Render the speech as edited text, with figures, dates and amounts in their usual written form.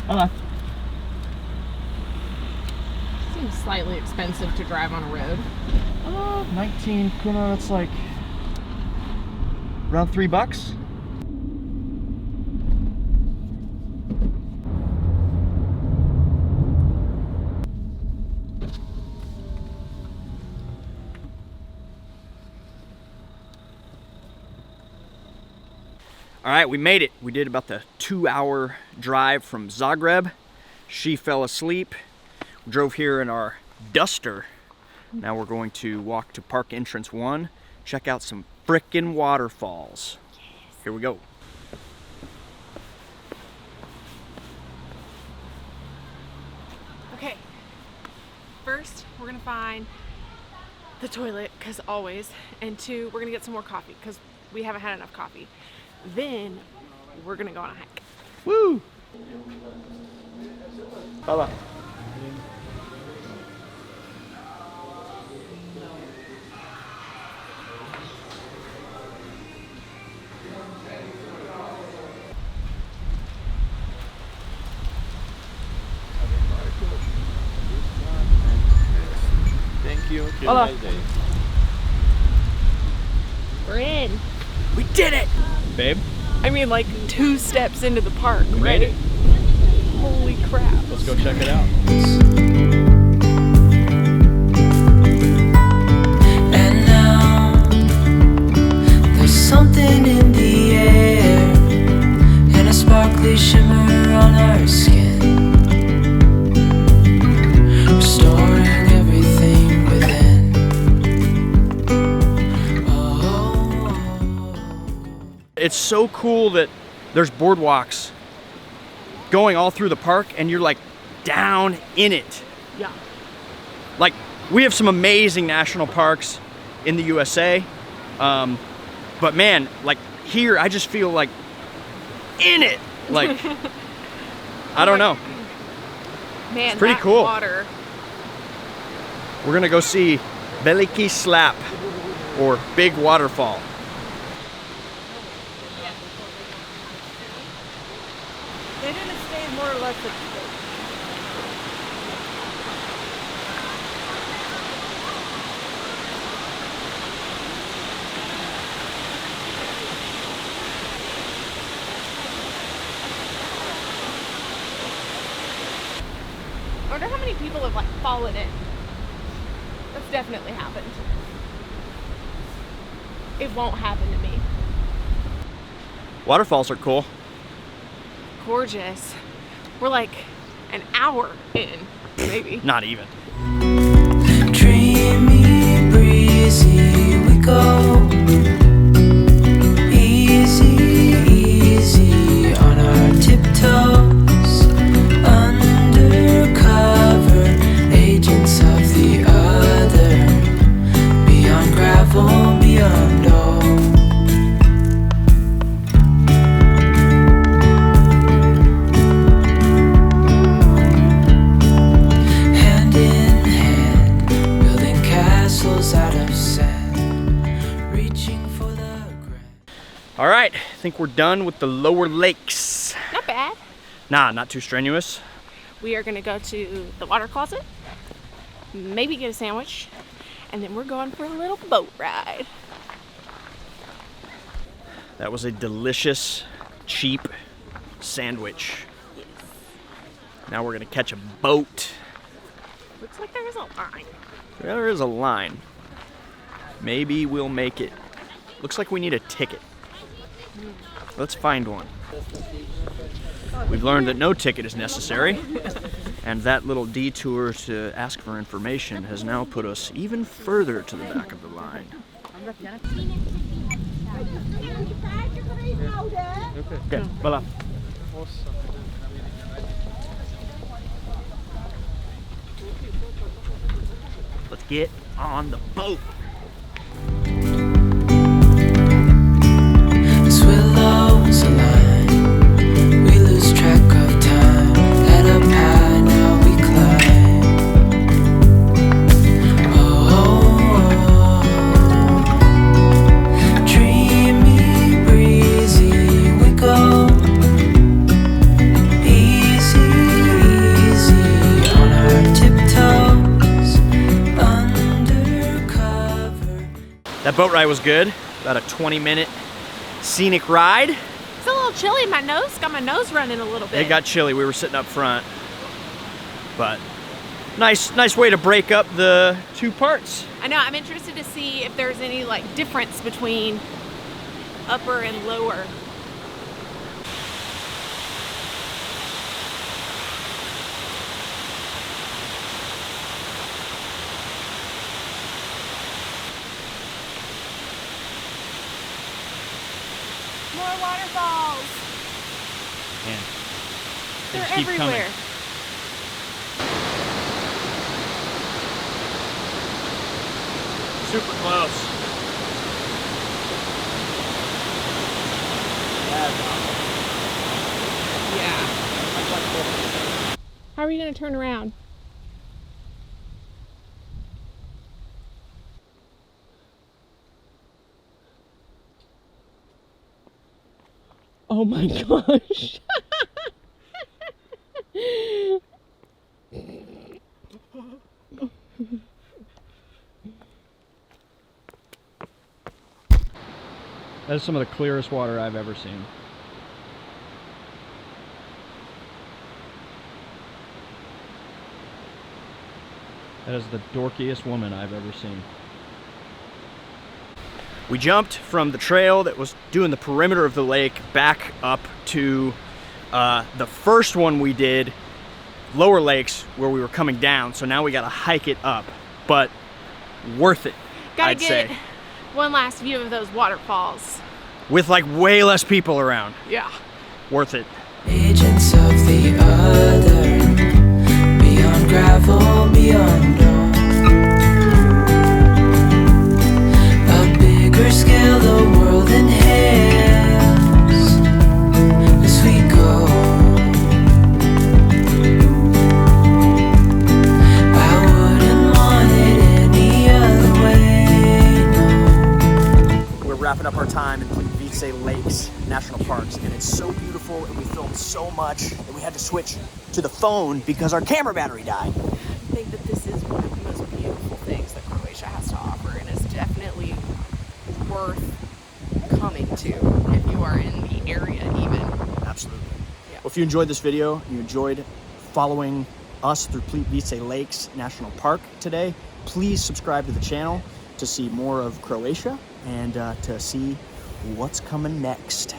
Hello. Seems slightly expensive to drive on a road. 19 kuna, that's like around $3. All right, we made it. We did about the 2-hour drive from Zagreb. She fell asleep. We drove here in our Duster. Now we're going to walk to Park Entrance 1, check out some frickin' waterfalls. Yes. Here we go. Okay, first we're gonna find the toilet, because always, and 2, we're gonna get some more coffee, because we haven't had enough coffee. Then we're gonna go on a hike. Woo! Hola. Thank you. Hola. We're in. We did it! Babe? I mean, like 2 steps into the park, We right? made it. Holy crap. Let's go check it out. And now there's something in the air and a sparkly shimmer on our skin, restoring everything within. It's so cool that there's boardwalks going all through the park and you're like down in it. Yeah. Like, we have some amazing national parks in the USA, but man, like here I just feel like in it. Like, I don't know. Man, It's pretty that cool. water. We're gonna go see Veliki Slap, or Big Waterfall. They're gonna stay more or less at I wonder how many people have like fallen in. That's definitely happened. It won't happen to me. Waterfalls are cool. Gorgeous. We're like an hour in, maybe. Not even. Dreamy, breezy, we go. Easy, easy on our tiptoes. Undercover agents of the other. Beyond gravel, beyond all. All right, I think we're done with the lower lakes. Not bad. Nah, not too strenuous. We are gonna go to the water closet, maybe get a sandwich, and then we're going for a little boat ride. That was a delicious, cheap sandwich. Yes. Now we're gonna catch a boat. Looks like there's a line. There is a line. Maybe we'll make it. Looks like we need a ticket. Let's find one. We've learned that no ticket is necessary, and that little detour to ask for information has now put us even further to the back of the line. Okay, voila. Let's get on the boat. As willows align, we lose track of time. Head up high, now we climb. Oh, dreamy, breezy, we go. Easy, boat ride was good. About a 20-minute scenic ride. It's a little chilly. My nose got my nose running a little bit. It got chilly. We were sitting up front, but nice way to break up the two parts. I know. I'm interested to see if there's any like difference between upper and lower. More waterfalls. Man, They're just keep everywhere. coming. Super close. Yeah. How are you gonna turn around? Oh my gosh. That is some of the clearest water I've ever seen. That is the dorkiest woman I've ever seen. We jumped from the trail that was doing the perimeter of the lake back up to the first one we did, Lower Lakes, where we were coming down. So now we gotta hike it up, but worth it, I'd say. One last view of those waterfalls. With like way less people around. Yeah. Worth it. Agents of the other, beyond gravel, beyond all. A bigger scale, the world inhales as we go. I wouldn't want it any other way, no. We're wrapping up our time in Plitvice Lakes National Parks, and it's so beautiful, and we filmed so much that we had to switch to the phone because our camera battery died. I think that this is one of the most beautiful things that Croatia has to offer, and it's definitely worth coming to if you are in the area even. Absolutely. Yeah. Well, if you enjoyed this video, you enjoyed following us through Plitvice Lakes National Park today, please subscribe to the channel to see more of Croatia and to see what's coming next.